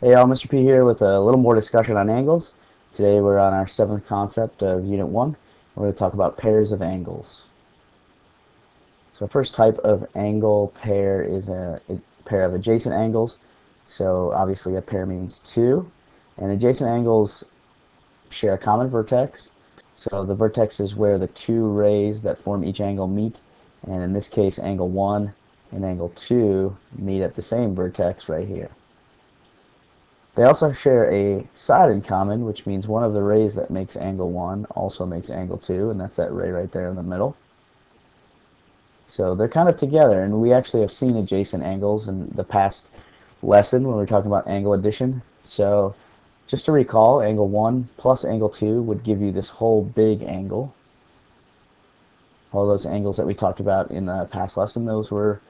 Hey y'all, Mr. P here with a little more discussion on angles. Today we're on our 7th concept of Unit 1. We're going to talk about pairs of angles. So first type of angle pair is a pair of adjacent angles. So obviously a pair means two. And adjacent angles share a common vertex. So the vertex is where the two rays that form each angle meet. And in this case, angle 1 and angle 2 meet at the same vertex right here. They also share a side in common, which means one of the rays that makes angle 1 also makes angle 2, and that's that ray right there in the middle. So they're kind of together, and we actually have seen adjacent angles in the past lesson when we were talking about angle addition. So just to recall, angle 1 plus angle 2 would give you this whole big angle. All those angles that we talked about in the past lesson, those were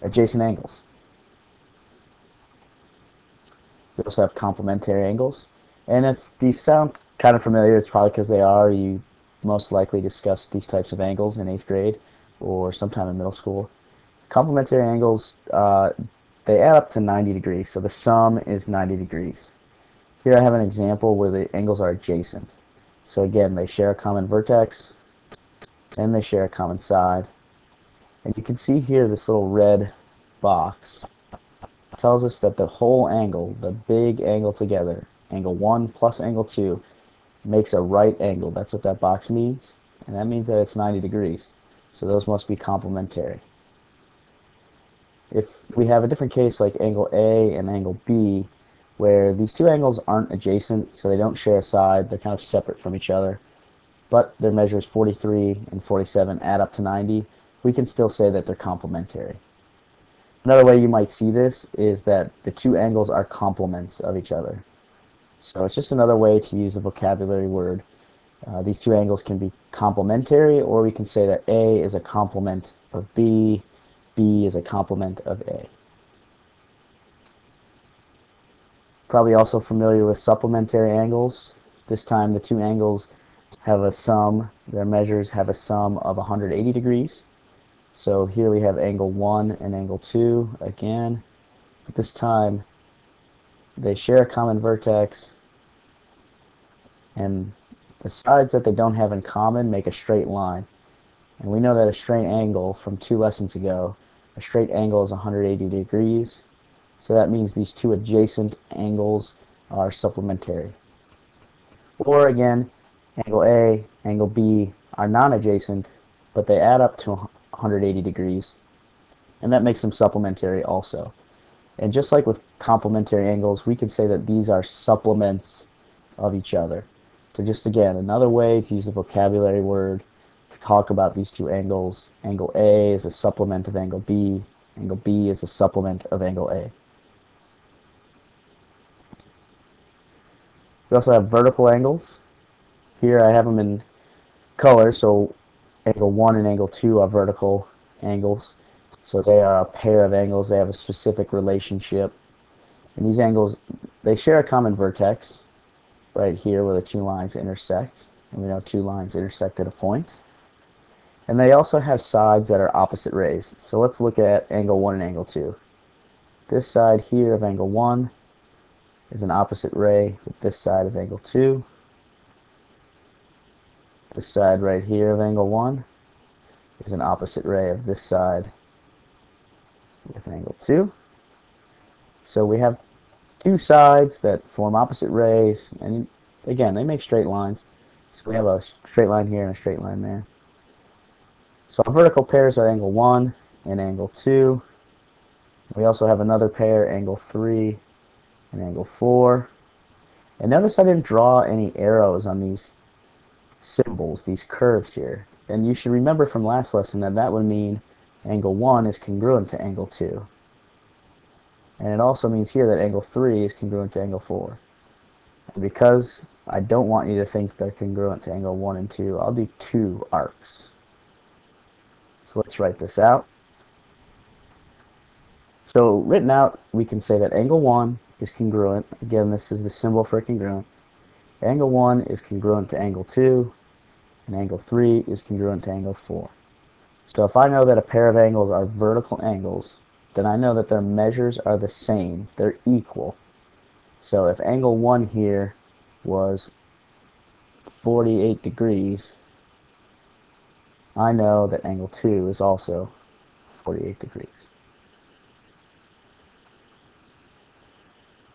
adjacent angles. We also have complementary angles. And if these sound kind of familiar, it's probably because they are. You most likely discussed these types of angles in 8th grade or sometime in middle school. Complementary angles, they add up to 90 degrees, so the sum is 90 degrees. Here I have an example where the angles are adjacent. So again, they share a common vertex, and they share a common side. And you can see here this little red box tells us that the whole angle, the big angle together, angle 1 plus angle 2, makes a right angle. That's what that box means, and that means that it's 90 degrees. So those must be complementary. If we have a different case like angle A and angle B, where these two angles aren't adjacent, so they don't share a side, they're kind of separate from each other, but their measures 43 and 47 add up to 90, we can still say that they're complementary. Another way you might see this is that the two angles are complements of each other. So it's just another way to use the vocabulary word. These two angles can be complementary, or we can say that A is a complement of B, B is a complement of A. Probably also familiar with supplementary angles. This time the two angles have a sum, their measures have a sum of 180 degrees. So here we have angle 1 and angle 2 again, but this time they share a common vertex, and the sides that they don't have in common make a straight line. And we know that a straight angle from 2 lessons ago, a straight angle is 180 degrees, so that means these two adjacent angles are supplementary. Or again, angle A, angle B are non-adjacent, but they add up to 180 degrees, and that makes them supplementary also. And just like with complementary angles, we can say that these are supplements of each other. So just again, another way to use the vocabulary word to talk about these two angles. Angle A is a supplement of angle B is a supplement of angle A. We also have vertical angles. Here I have them in color, so angle 1 and angle 2 are vertical angles. So they are a pair of angles. They have a specific relationship. And these angles, they share a common vertex right here where the two lines intersect. And we know two lines intersect at a point. And they also have sides that are opposite rays. So let's look at angle 1 and angle 2. This side here of angle 1 is an opposite ray with this side of angle 2. This side right here of angle 1 is an opposite ray of this side with angle 2. So we have two sides that form opposite rays, and again, they make straight lines. So we have a straight line here and a straight line there. So our vertical pairs are angle 1 and angle 2. We also have another pair, angle 3 and angle 4. And notice I didn't draw any arrows on these symbols, these curves here. And you should remember from last lesson that that would mean angle 1 is congruent to angle 2. And it also means here that angle 3 is congruent to angle 4. And because I don't want you to think they're congruent to angle 1 and 2, I'll do 2 arcs. So let's write this out. So written out, we can say that angle 1 is congruent. Again, this is the symbol for congruent. Angle 1 is congruent to angle 2, and angle 3 is congruent to angle 4. So if I know that a pair of angles are vertical angles, then I know that their measures are the same. They're equal. So if angle 1 here was 48 degrees, I know that angle 2 is also 48 degrees.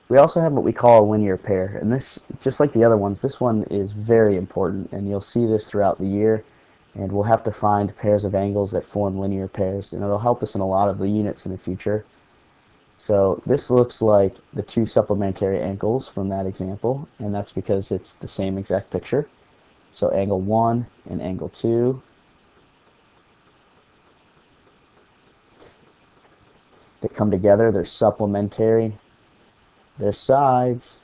We also have what we call a linear pair, and this, just like the other ones, this one is very important, and you'll see this throughout the year, and we'll have to find pairs of angles that form linear pairs, and it'll help us in a lot of the units in the future. So this looks like the two supplementary angles from that example, and that's because it's the same exact picture. So angle 1 and angle 2. They come together, they're supplementary. They're sides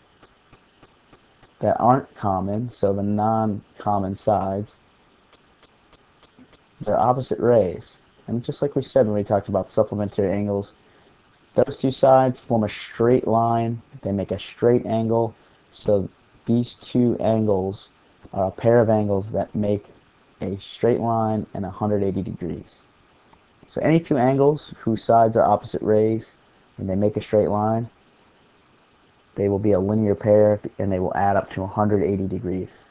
that aren't common, so the non-common sides, they're opposite rays. And just like we said when we talked about supplementary angles, those two sides form a straight line, they make a straight angle, so these two angles are a pair of angles that make a straight line and 180 degrees. So any two angles whose sides are opposite rays and they make a straight line, they will be a linear pair and they will add up to 180 degrees.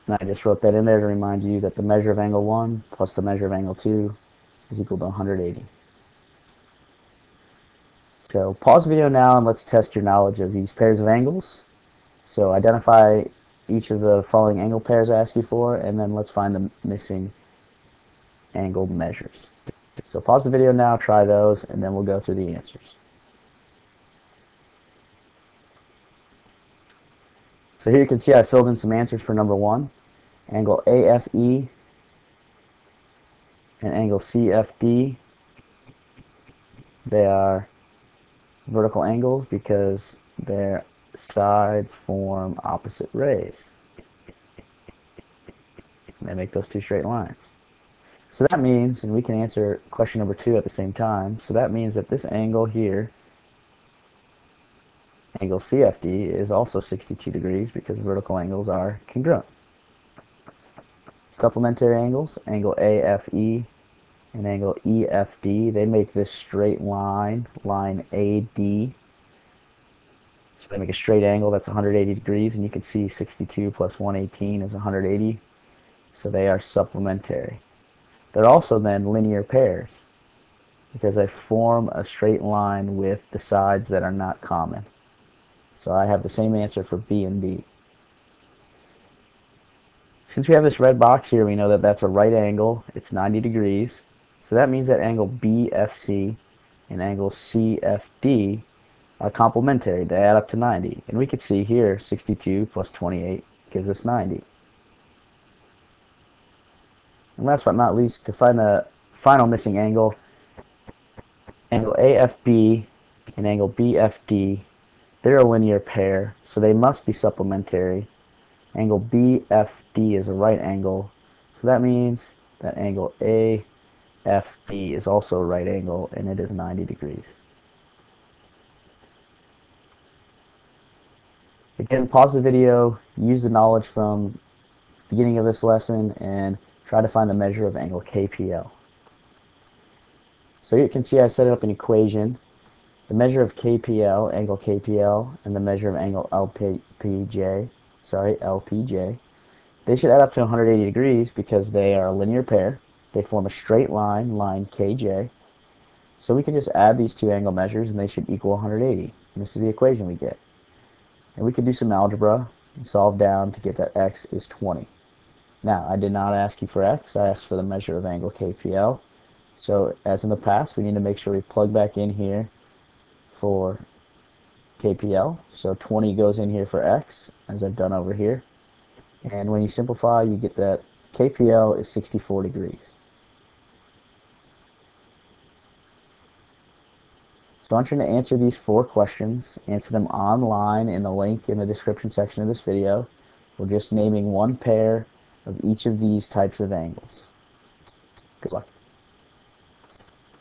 And I just wrote that in there to remind you that the measure of angle 1 plus the measure of angle 2 is equal to 180. So pause the video now and let's test your knowledge of these pairs of angles. So identify each of the following angle pairs I asked you for, and then let's find the missing angle measures. So pause the video now, try those, and then we'll go through the answers. So here you can see I filled in some answers for number 1. Angle AFE and angle CFD, they are vertical angles because their sides form opposite rays. And they make those two straight lines. So that means, and we can answer question number 2 at the same time, so that means that this angle here, angle CFD, is also 62 degrees because vertical angles are congruent. Supplementary angles, angle AFE and angle EFD, they make this straight line, line AD. So they make a straight angle that's 180 degrees, and you can see 62 plus 118 is 180. So they are supplementary. They're also then linear pairs because they form a straight line with the sides that are not common. So I have the same answer for B and D. Since we have this red box here, we know that that's a right angle. It's 90 degrees. So that means that angle BFC and angle CFD are complementary. They add up to 90. And we can see here 62 plus 28 gives us 90. And last but not least, to find the final missing angle, angle AFB and angle BFD, they're a linear pair, so they must be supplementary. Angle BFD is a right angle, so that means that angle AFB is also a right angle, and it is 90 degrees. Again, pause the video, use the knowledge from the beginning of this lesson, and try to find the measure of angle KPL. So you can see I set up an equation. The measure of KPL, angle KPL, and the measure of angle LPJ, they should add up to 180 degrees because they are a linear pair. They form a straight line, line KJ. So we can just add these two angle measures and they should equal 180. And this is the equation we get. And we could do some algebra and solve down to get that x is 20. Now, I did not ask you for x, I asked for the measure of angle KPL. So, as in the past, we need to make sure we plug back in here for KPL. So 20 goes in here for x, as I've done over here. And when you simplify, you get that KPL is 64 degrees. So I want you to answer these 4 questions. Answer them online in the link in the description section of this video. We're just naming one pair of each of these types of angles. Good luck.